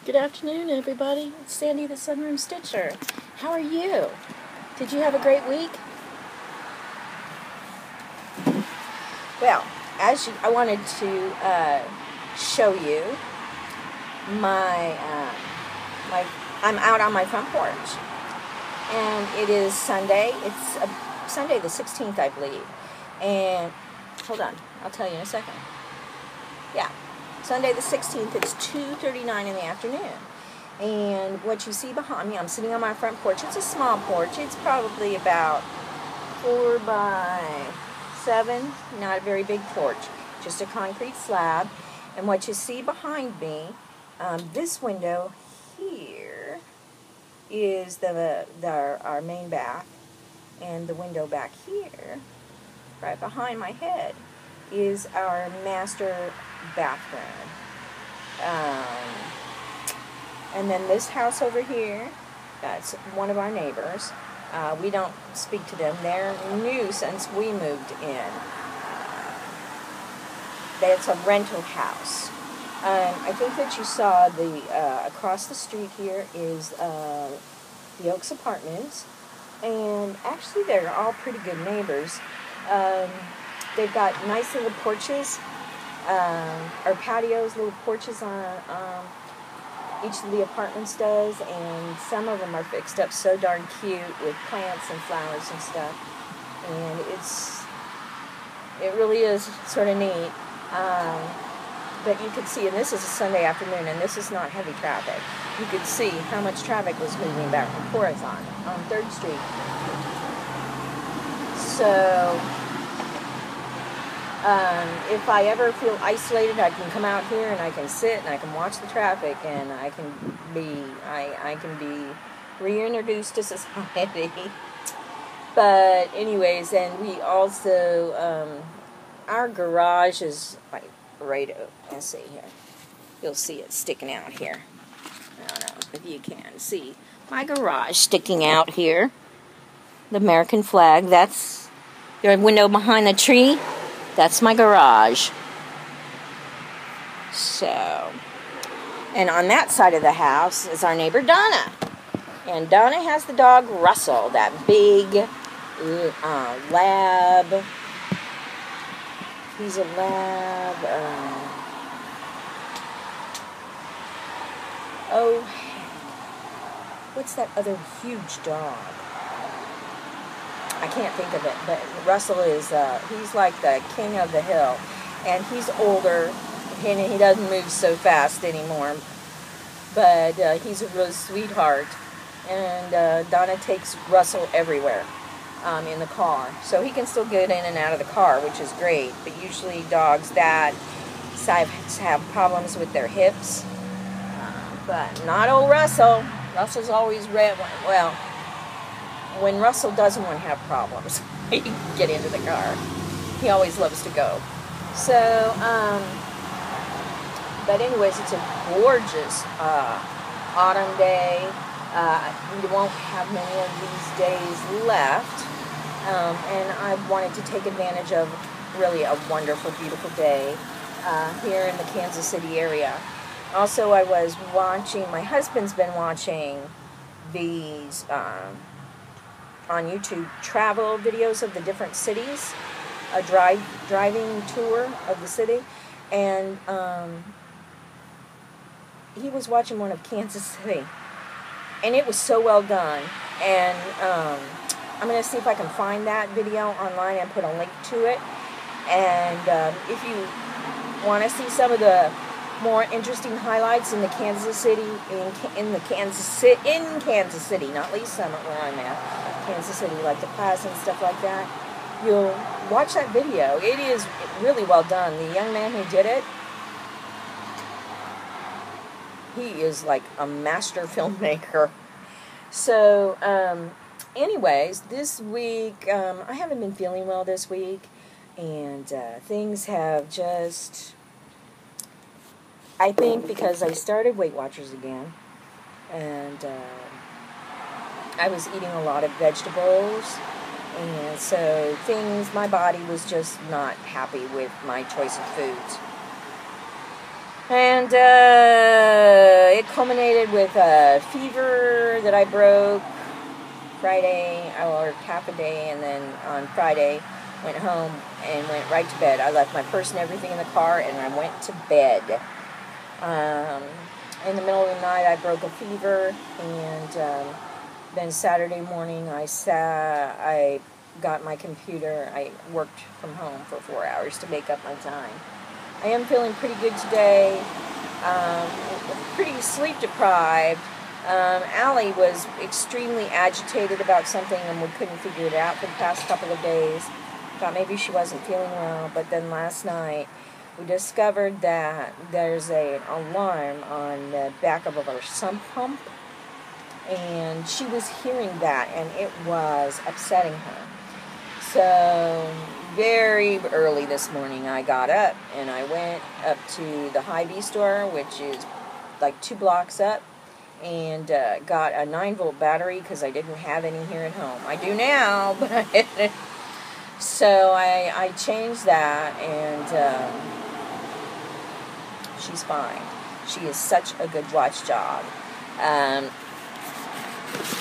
Good afternoon, everybody. It's Sandy the Sunroom Stitcher. How are you? Did you have a great week? Well, I wanted to show you I'm out on my front porch, and it is Sunday. It's Sunday the 16th, I believe. And hold on, I'll tell you in a second. Yeah. Sunday the 16th, it's 2:39 in the afternoon. And what you see behind me, I'm sitting on my front porch. It's a small porch. It's probably about 4 by 7, not a very big porch, just a concrete slab. And what you see behind me, this window here is our main bath, and the window back here, right behind my head, is our master bathroom. And then this house over here, that's one of our neighbors. We don't speak to them. They're new since we moved in. That's a rental house. I think that you saw across the street here is the Oaks Apartments, and actually they're all pretty good neighbors. They've got nice little porches, or patios, little porches on each of the apartments does, and some of them are fixed up so darn cute with plants and flowers and stuff, and it really is sort of neat. But you could see, and this is a Sunday afternoon, and this is not heavy traffic. You could see how much traffic was moving back and forth on 3rd Street. So if I ever feel isolated, I can come out here and I can sit and I can watch the traffic, and I can be reintroduced to society. But anyways, and we also our garage is like right. Let's see here. You'll see it sticking out here. I don't know if you can see my garage sticking out here. The American flag. That's your window behind the tree. That's my garage. So, and on that side of the house is our neighbor Donna. And Donna has the dog Russell, that big lab. He's a lab. What's that other huge dog? I can't think of it, but Russell is, he's like the king of the hill, and he's older, and he doesn't move so fast anymore, but he's a real sweetheart, and Donna takes Russell everywhere in the car, so he can still get in and out of the car, which is great, but usually dogs that have problems with their hips, but not old Russell. Russell's always red. Well, when Russell doesn't want to have problems, he can get into the car. He always loves to go. So, but anyways, it's a gorgeous autumn day. We won't have many of these days left. And I wanted to take advantage of really a wonderful, beautiful day here in the Kansas City area. Also, I was watching, my husband's been watching these on YouTube travel videos of the different cities, a driving tour of the city, and he was watching one of Kansas City, and it was so well done, and I'm going to see if I can find that video online and put a link to it, and if you want to see some of the more interesting highlights in the Kansas City, in Kansas City, not Lee Summit where I'm at, Kansas City, like the plaza and stuff like that, you'll watch that video. It is really well done. The young man who did it, he is like a master filmmaker. So, anyways, this week, I haven't been feeling well this week, and things have just, I think because I started Weight Watchers again, and I was eating a lot of vegetables, and so my body was just not happy with my choice of foods. And it it culminated with a fever that I broke Friday. I worked half a day, and then on Friday went home and went right to bed. I left my purse and everything in the car, and I went to bed. In the middle of the night, I broke a fever, and then Saturday morning, I got my computer. I worked from home for 4 hours to make up my time. I am feeling pretty good today. Pretty sleep deprived. Allie was extremely agitated about something, and we couldn't figure it out for the past couple of days. Thought maybe she wasn't feeling well, but then last night we discovered that there's an alarm on the back of our sump pump, and she was hearing that, and it was upsetting her. So very early this morning I got up and I went up to the Hy-Vee store, which is like 2 blocks up, and got a 9-volt battery because I didn't have any here at home. I do now, but I didn't. So I changed that, and she's fine. She is such a good watchdog.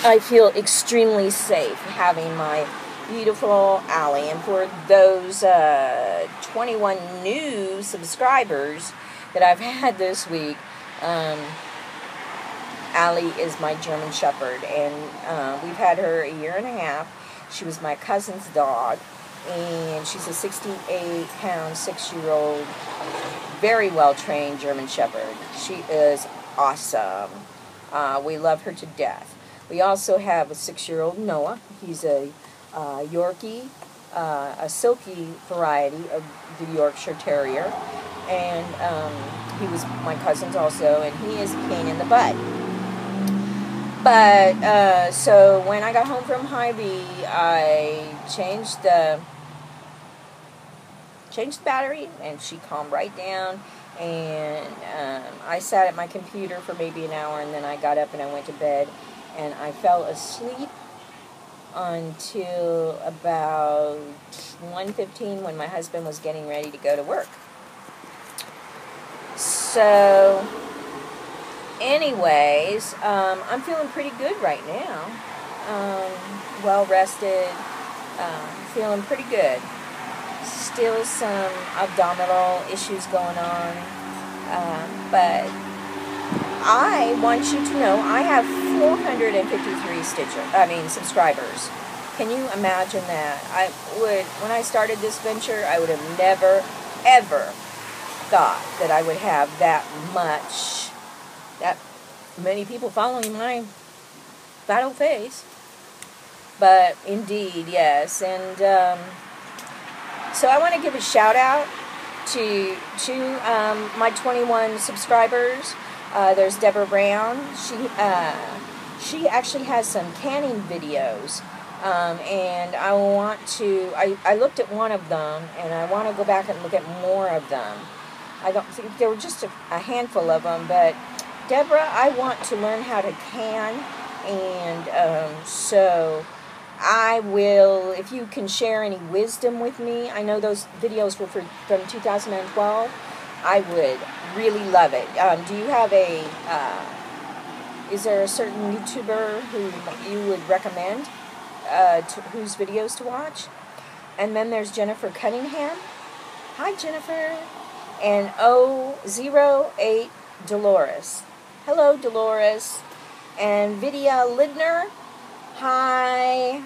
I feel extremely safe having my beautiful Allie. And for those 21 new subscribers that I've had this week, Allie is my German Shepherd, and we've had her a year and a half. She was my cousin's dog, and she's a 68-pound, 6-year-old, very well-trained German Shepherd. She is awesome. We love her to death. We also have a 6-year-old Noah. He's a Yorkie, a silky variety of the Yorkshire Terrier, and he was my cousin's also, and he is a pain in the butt. But so when I got home from Hy-Vee, I changed the battery, and she calmed right down, and I sat at my computer for maybe an hour, and then I got up and I went to bed, and I fell asleep until about 1:15 when my husband was getting ready to go to work. So anyways, I'm feeling pretty good right now. Well rested, feeling pretty good. Still some abdominal issues going on, but I want you to know I have 453 subscribers. Can you imagine that? When I started this venture, I would have never, ever thought that I would have that many people following my fat old face. But indeed, yes. And so I want to give a shout out to my 21 subscribers. There's Deborah Brown. She actually has some canning videos, and I looked at one of them, and I want to go back and look at more of them. I don't think there were just a handful of them, but Deborah, I want to learn how to can, and so I will, if you can share any wisdom with me. I know those videos were from 2012. I would really love it. Do you have is there a certain YouTuber who you would recommend whose videos to watch? And then there's Jennifer Cunningham. Hi, Jennifer. And 08 Dolores. Hello, Dolores. And Vidya Lidner. Hi,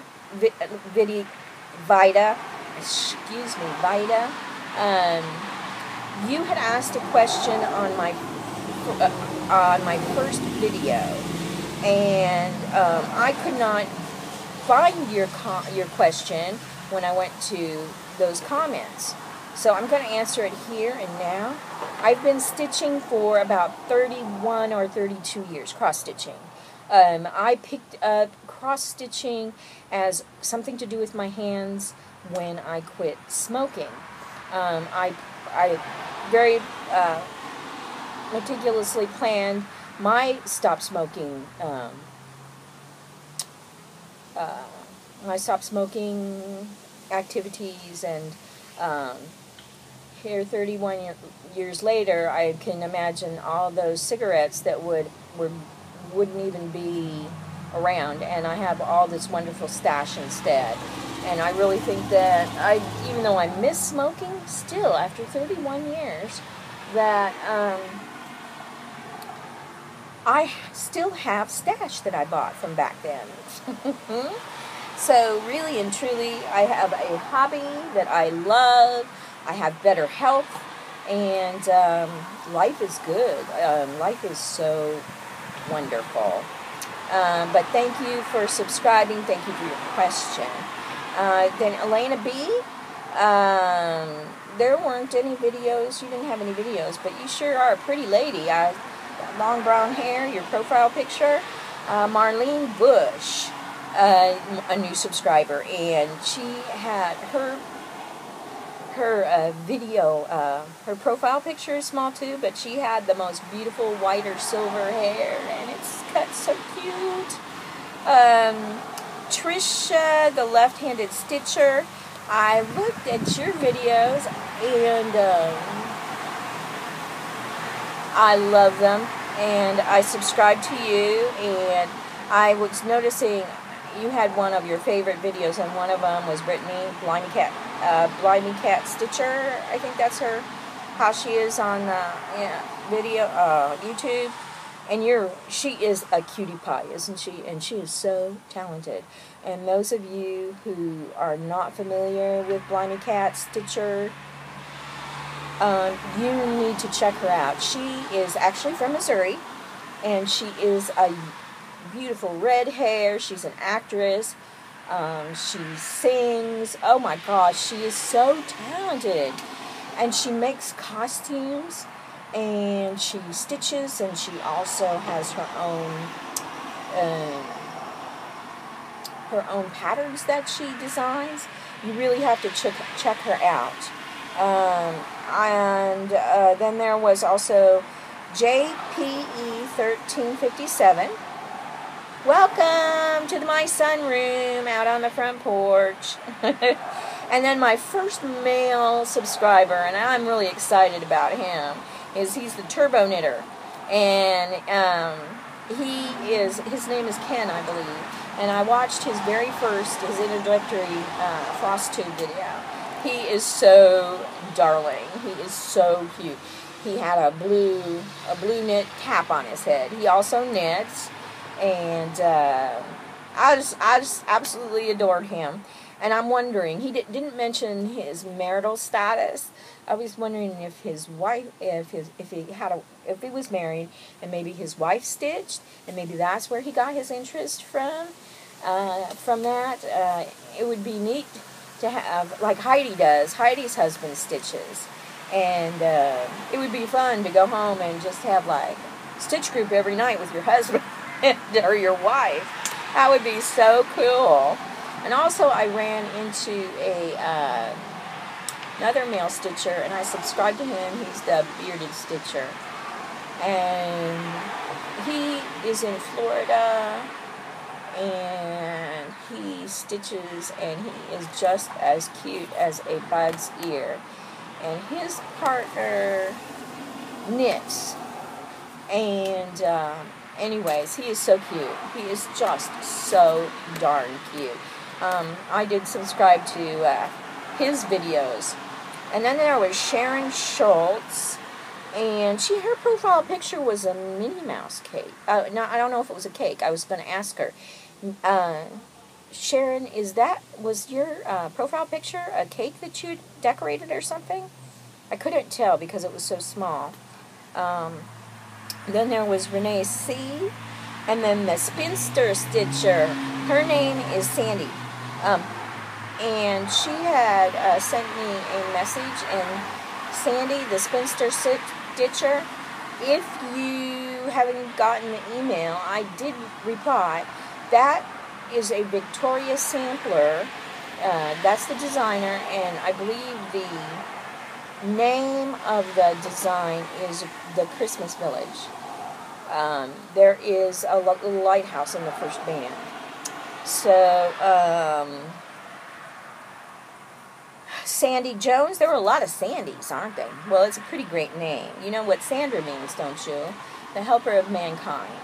Vida. Excuse me, Vida. You had asked a question on my first video, and I could not find your question when I went to those comments. So I'm going to answer it here and now. I've been stitching for about 31 or 32 years, cross-stitching. I picked up cross-stitching as something to do with my hands when I quit smoking. I very meticulously planned my stop smoking activities, and here 31 years later, I can imagine all those cigarettes that wouldn't even be around, and I have all this wonderful stash instead. And I really think that even though I miss smoking, still after 31 years, that I still have stash that I bought from back then. So really and truly, I have a hobby that I love. I have better health, and life is good. Life is so wonderful. But thank you for subscribing. Thank you for your question. Then Elena B, there weren't any videos. You didn't have any videos, but you sure are a pretty lady. Long brown hair, your profile picture. Marlene Bush, a new subscriber, and she had her video, her profile picture is small too, but she had the most beautiful white or silver hair, and it's cut so cute. Trisha, the left-handed stitcher, I looked at your videos, and I love them, and I subscribed to you, and I was noticing you had one of your favorite videos, and one of them was Brittany, Blimey Cat Stitcher, I think that's her, how she is on video, YouTube, and she is a cutie pie, isn't she? And she is so talented. And those of you who are not familiar with Blimey Cat Stitcher, you need to check her out. She is actually from Missouri, and she is a beautiful red hair. She's an actress. She sings. Oh my gosh, she is so talented. And she makes costumes, and she stitches, and she also has her own patterns that she designs. You really have to check her out. Then there was also JPE1357. Welcome to my sunroom out on the front porch. And then my first male subscriber, and I'm really excited about him, he's the Turbo Knitter. And his name is Ken, I believe. And I watched his introductory Floss tube video. He is so darling. He is so cute. He had a blue knit cap on his head. He also knits. And I just absolutely adored him. And I'm wondering, he didn't mention his marital status. I was wondering if his wife, if he was married, and maybe his wife stitched, and maybe that's where he got his interest from. From that, it would be neat to have, like Heidi does. Heidi's husband stitches, and it would be fun to go home and just have like stitch group every night with your husband or your wife. That would be so cool. And also, I ran into another male stitcher, and I subscribed to him. He's the bearded stitcher, and he is in Florida, and he stitches, and he is just as cute as a bug's ear. And his partner knits, and anyways, he is so cute. He is just so darn cute. I did subscribe to his videos. And then there was Sharon Schultz, and her profile picture was a Minnie Mouse cake. No, I don't know if it was a cake. I was going to ask her. Sharon, was your profile picture a cake that you decorated or something? I couldn't tell because it was so small. Then there was Renee C. And then the Spinster Stitcher. Her name is Sandy. And she had sent me a message, and Sandy, the Spinster Stitcher, if you haven't gotten the email, I did reply. That is a Victoria sampler. That's the designer, and I believe the name of the design is the Christmas Village. There is a little lighthouse in the first band. Sandy Jones. There were a lot of Sandys, aren't they? Well, it's a pretty great name. You know what Sandra means, don't you? The helper of mankind.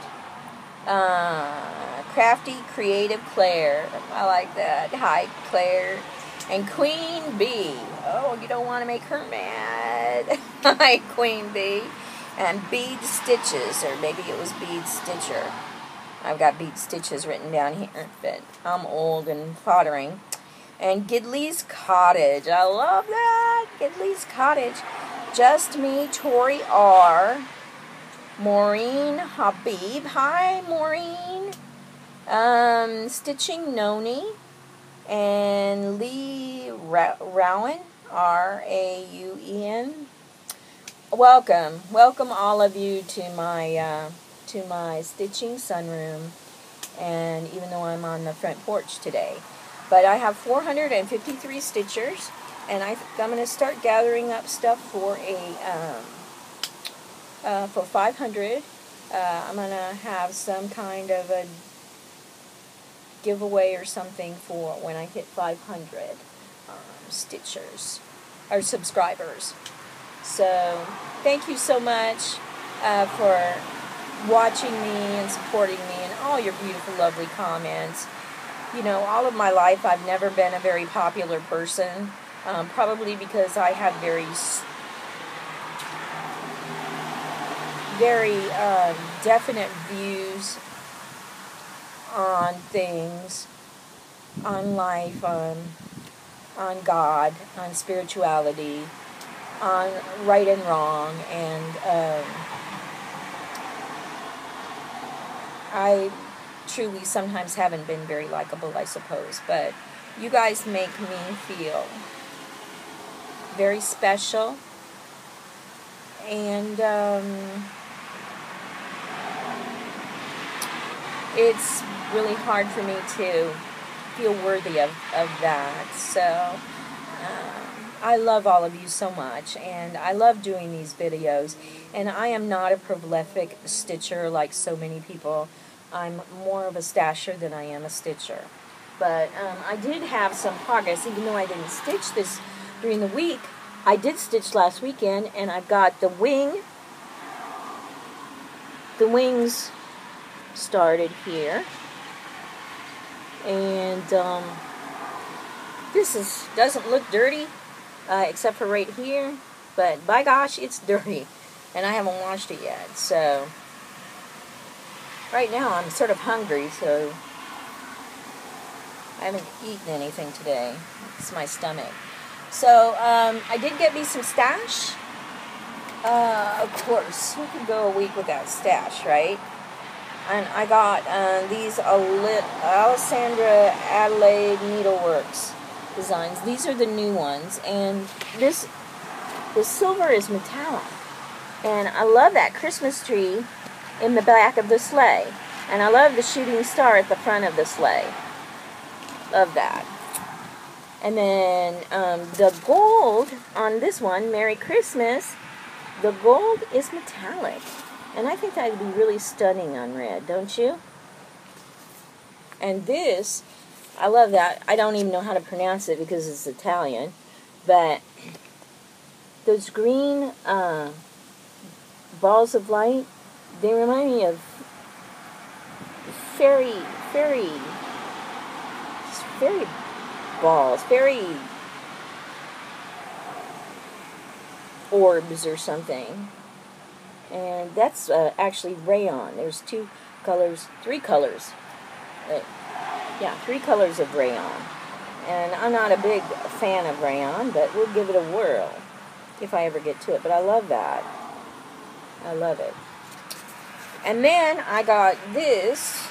Crafty, creative Claire. I like that. Hi, Claire. And Queen Bee. Oh, you don't want to make her mad. Hi, Queen Bee. And Bead Stitches, or maybe it was Bead Stitcher. I've got Bead Stitches written down here, but I'm old and foddering. And Gidley's Cottage. I love that. Gidley's Cottage. Just Me, Tori R. Maureen Habib. Hi, Maureen. Stitching Noni. And Lee Rowan. R-A-U-E-N. Welcome. Welcome all of you to my stitching sunroom. And even though I'm on the front porch today. But I have 453 stitchers, and I'm going to start gathering up stuff for for 500. I'm going to have some kind of a giveaway or something for when I hit 500 stitchers or subscribers. So thank you so much for watching me and supporting me and all your beautiful, lovely comments. You know, all of my life I've never been a very popular person, probably because I have very definite views on things, on life, on God, on spirituality, on right and wrong, and I truly sometimes haven't been very likable, I suppose, but you guys make me feel very special, and it's really hard for me to feel worthy of that. So I love all of you so much, and I love doing these videos, and I am not a prolific stitcher like so many people. I'm more of a stasher than I am a stitcher. But I did have some progress, even though I didn't stitch this during the week. I did stitch last weekend, and I've got the wings started here. And this doesn't look dirty, except for right here. But by gosh, it's dirty. And I haven't washed it yet, so... Right now, I'm sort of hungry, so I haven't eaten anything today. It's my stomach. So, I did get me some stash. Of course, who could go a week without stash, right? And I got these Alessandra Adelaide Needleworks designs. These are the new ones, and the silver is metallic. And I love that Christmas tree in the back of the sleigh. And I love the shooting star at the front of the sleigh. Love that. And then the gold on this one, Merry Christmas, the gold is metallic. And I think that would be really stunning on red, don't you? And this, I love that. I don't even know how to pronounce it because it's Italian. But those green balls of light, they remind me of fairy balls, fairy orbs or something. And that's actually rayon. There's three colors. Three colors of rayon. And I'm not a big fan of rayon, but we'll give it a whirl if I ever get to it. But I love that. I love it. And then I got this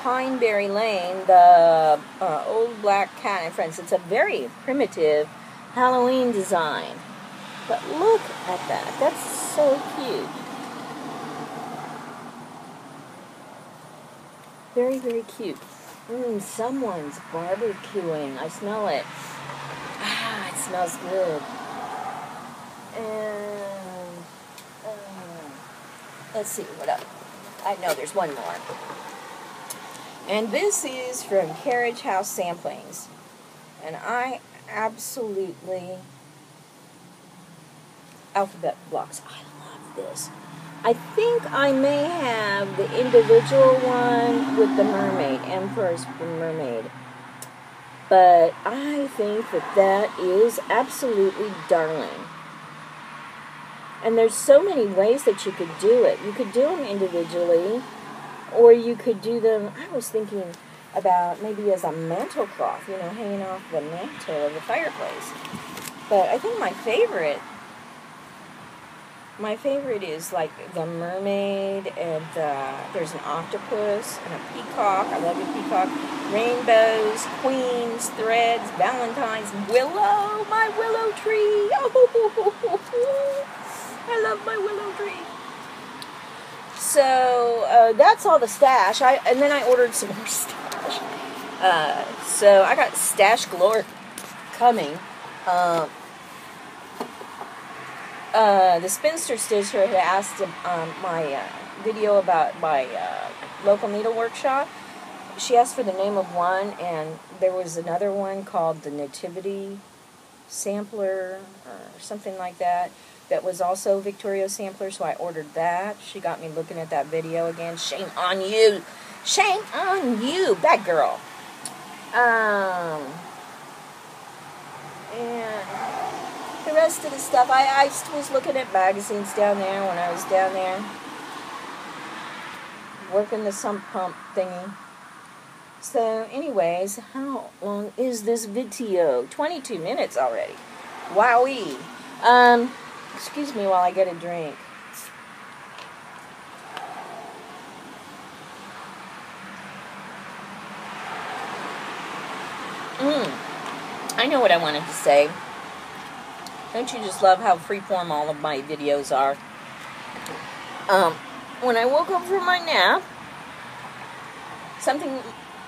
Pineberry Lane, the Old Black Cat and Friends. It's a very primitive Halloween design. But look at that. That's so cute. Very, very cute. Someone's barbecuing. I smell it. Ah, it smells good. And let's see what else. I know there's one more. And this is from Carriage House Samplings. And I absolutely... Alphabet blocks. I love this. I think I may have the individual one with the mermaid, Emperor's Mermaid. But I think that that is absolutely darling. And there's so many ways that you could do it. You could do them individually, or you could do them, I was thinking about maybe as a mantle cloth, you know, hanging off the mantle of the fireplace. But I think my favorite is like the mermaid, and there's an octopus and a peacock. I love a peacock. Rainbows, queens, threads, valentines, willow, my willow tree. Oh, I love my willow tree. So that's all the stash. And then I ordered some more stash. So I got stash galore coming. The Spinster Stitcher had asked my video about my local needle workshop. She asked for the name of one, and there was another one called the Nativity Sampler, or something like that, that was also Victoria Sampler, so I ordered that. She got me looking at that video again. Shame on you! Shame on you, bad girl! And the rest of the stuff, I was looking at magazines down there when I was down there, working the sump pump thingy. So, anyways, how long is this video? 22 minutes already. Wowee. Excuse me while I get a drink. I know what I wanted to say. Don't you just love how freeform all of my videos are? When I woke up from my nap,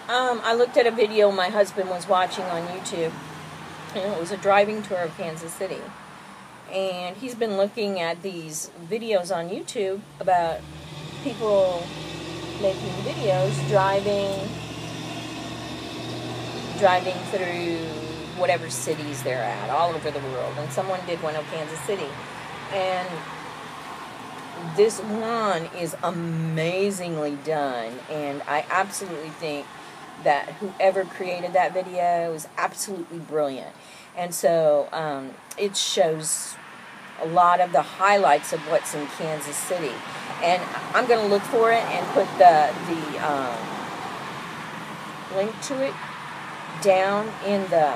I looked at a video my husband was watching on YouTube, and it was a driving tour of Kansas City. And he's been looking at these videos on YouTube about people making videos driving through whatever cities they're at, all over the world. And someone did one of Kansas City. And this one is amazingly done. And I absolutely think that whoever created that video was absolutely brilliant. And so it shows a lot of the highlights of what's in Kansas City. And I'm going to look for it and put the link to it down in the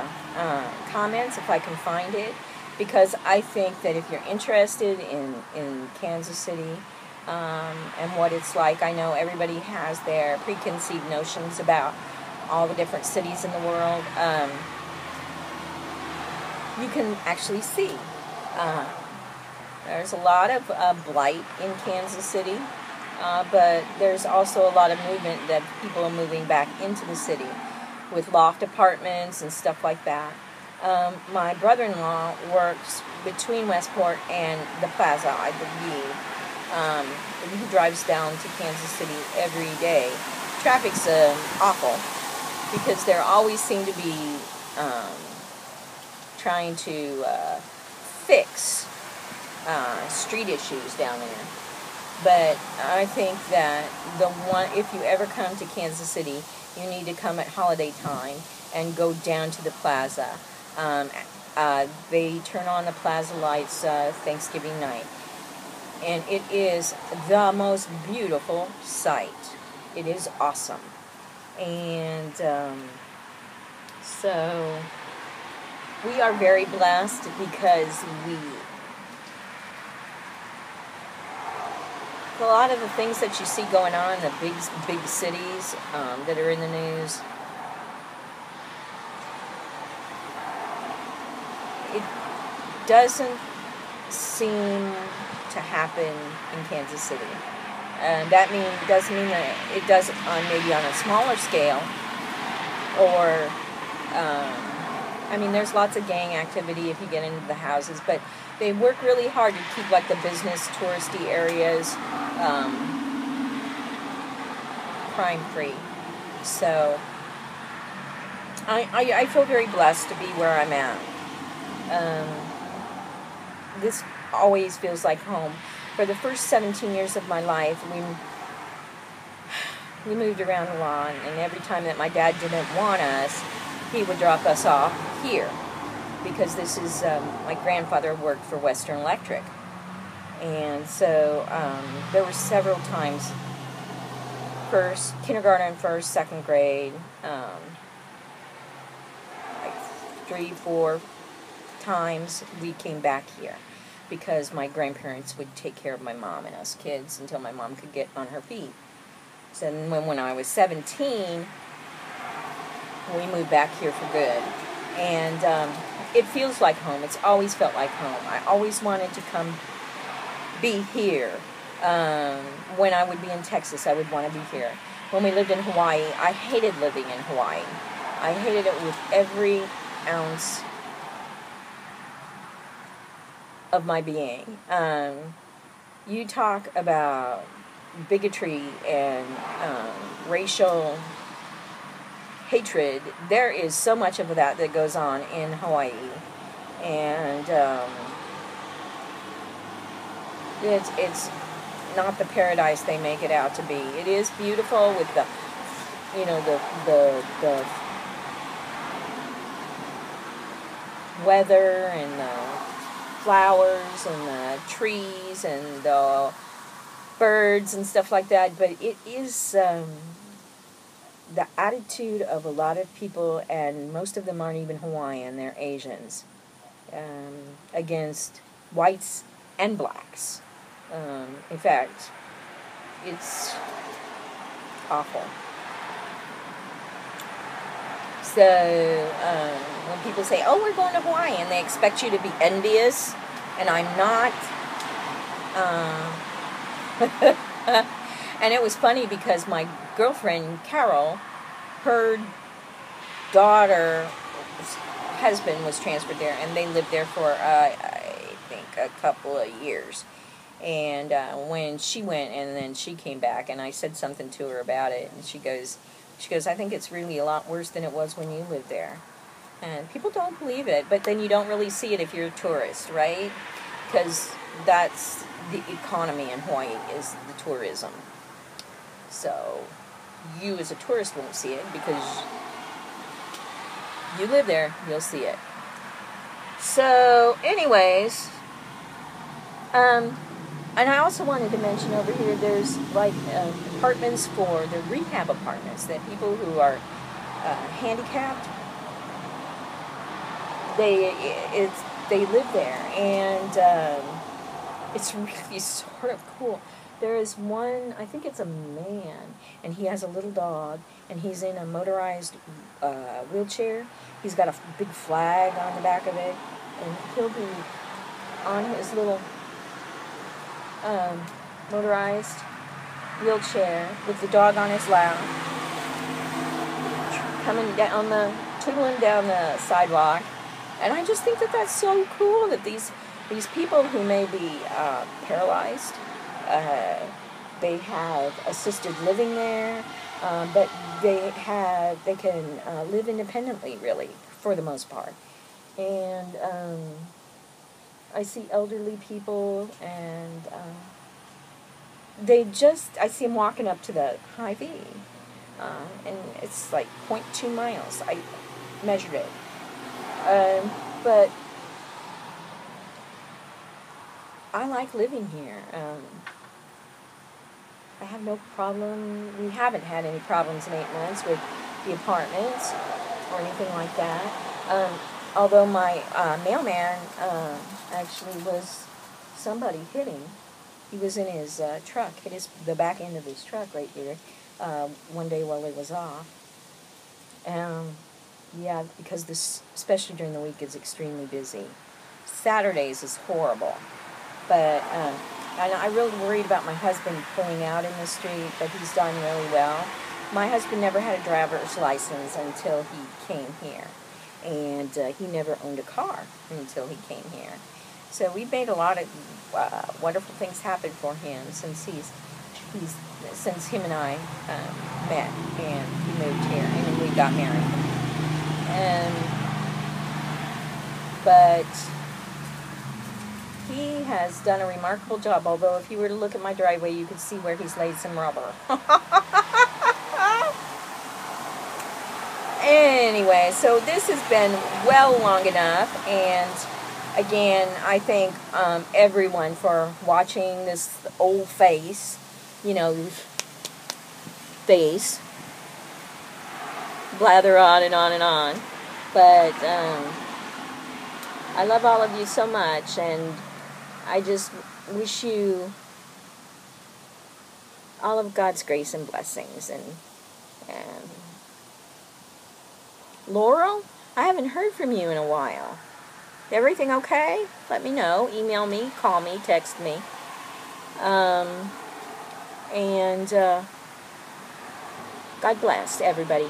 comments if I can find it, because I think that if you're interested in Kansas City and what it's like, I know everybody has their preconceived notions about all the different cities in the world. You can actually see there's a lot of blight in Kansas City, but there's also a lot of movement that people are moving back into the city with loft apartments and stuff like that. My brother-in-law works between Westport and the Plaza, I believe. He drives down to Kansas City every day. Traffic's awful, because there always seem to be trying to fix street issues down there. But I think that if you ever come to Kansas City, you need to come at holiday time and go down to the Plaza. They turn on the Plaza lights Thanksgiving night. And it is the most beautiful sight. It is awesome. And so we are very blessed, because a lot of the things that you see going on in the big cities that are in the news, it doesn't seem to happen in Kansas City. And that doesn't mean that it does maybe on a smaller scale, or there's lots of gang activity if you get into the houses, but they work really hard to keep like the business touristy areas crime free. So I feel very blessed to be where I'm at. This always feels like home. For the first 17 years of my life, we moved around a lot, and every time that my dad didn't want us, he would drop us off here, because this is, my grandfather worked for Western Electric, and so there were several times, kindergarten, first, second grade, like 3, 4 times we came back here, because my grandparents would take care of my mom and us kids until my mom could get on her feet. So then when I was 17, we moved back here for good. And it feels like home. It's always felt like home. I always wanted to come be here. When I would be in Texas, I would want to be here. When we lived in Hawaii, I hated living in Hawaii. I hated it with every ounce of my being. You talk about bigotry and racial hatred. There is so much of that goes on in Hawaii, and it's not the paradise they make it out to be. It is beautiful with the, you know, the weather and the flowers and the trees and the birds and stuff like that, but it is the attitude of a lot of people, and most of them aren't even Hawaiian, they're Asians, against whites and blacks. In fact, it's awful. So when people say, oh, we're going to Hawaii, and they expect you to be envious, and I'm not. And it was funny because my girlfriend, Carol, her husband was transferred there, and they lived there for, I think, a couple of years. And when she went, and then she came back, and I said something to her about it, and she goes, I think it's really a lot worse than it was when you lived there. And people don't believe it, but then you don't really see it if you're a tourist, right? Because that's the economy in Hawaii, is the tourism. So you as a tourist won't see it, because you live there, you'll see it. So anyways, and I also wanted to mention over here, there's like apartments for the rehab apartments, that people who are handicapped, they live there, and it's really sort of cool. There is one, I think it's a man, and he has a little dog, and he's in a motorized wheelchair. He's got a big flag on the back of it, and he'll be on his little motorized wheelchair with the dog on his lap, twiddling down the sidewalk. And I just think that that's so cool, that these people who may be paralyzed, they have assisted living there, but they can live independently, really, for the most part. And I see elderly people, and I see them walking up to the Hy-Vee, and it's like 0.2 miles. I measured it. But I like living here. I have no problem. We haven't had any problems in 8 months with the apartments or anything like that. Although my mailman actually was somebody hit him. He was in his truck, hit the back end of his truck right here one day while he was off. Yeah, because this, especially during the week, is extremely busy. Saturdays is horrible. But and I'm really worried about my husband pulling out in the street, but he's done really well. My husband never had a driver's license until he came here. And he never owned a car until he came here. So we've made a lot of wonderful things happen for him since since him and I met, and he moved here, and then we got married. But he has done a remarkable job, although if you were to look at my driveway, you could see where he's laid some rubber. Anyway, so this has been well long enough, and again, I thank everyone for watching this old face, face, blather on and on and on, but I love all of you so much, and I just wish you all of God's grace and blessings. And Laurel, I haven't heard from you in a while. Everything okay? Let me know. Email me, call me, text me. God bless everybody.